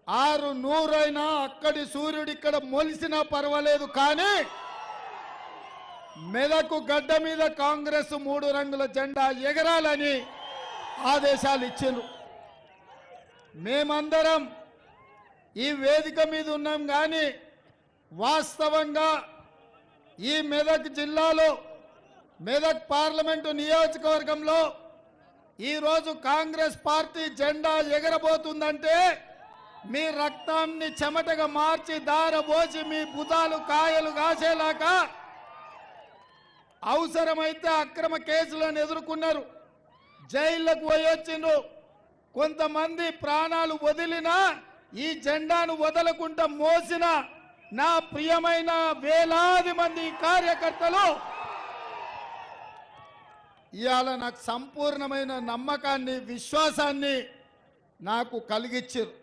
600 అయినా అక్కడి సూర్యుడు ఇక్కడ మొలిసినా పర్వాలేదు, కానీ మెదకు గడ్డ మీద కాంగ్రెస్ 3 రంగుల జెండా ఎగరాలని ఆదేశాలు ఇచ్చిండ్రు. మేమందరం ఈ వేదిక మీద ఉన్నాం, కానీ వాస్తవంగా ఈ మెదక్ జిల్లాలో మెదక్ పార్లమెంటు నియోజకవర్గంలో ఈరోజు కాంగ్రెస్ పార్టీ జెండా ఎగరబోతుందంటే మీ రక్తాన్ని చెమటగా మార్చి దారబోసి మీ భుజాలు కాయలు కాసేలాగా అవసరమైతే అక్రమ కేసులను ఎదుర్కొన్నారు, జైళ్లకు పోయొచ్చిండ్రు. కొంతమంది ప్రాణాలు వదిలినా ఈ జెండాను వదలకుండా మోసిన నా ప్రియమైన వేలాది మంది కార్యకర్తలు ఇవాళ నాకు సంపూర్ణమైన నమ్మకాన్ని విశ్వాసాన్ని నాకు కలిగించారు.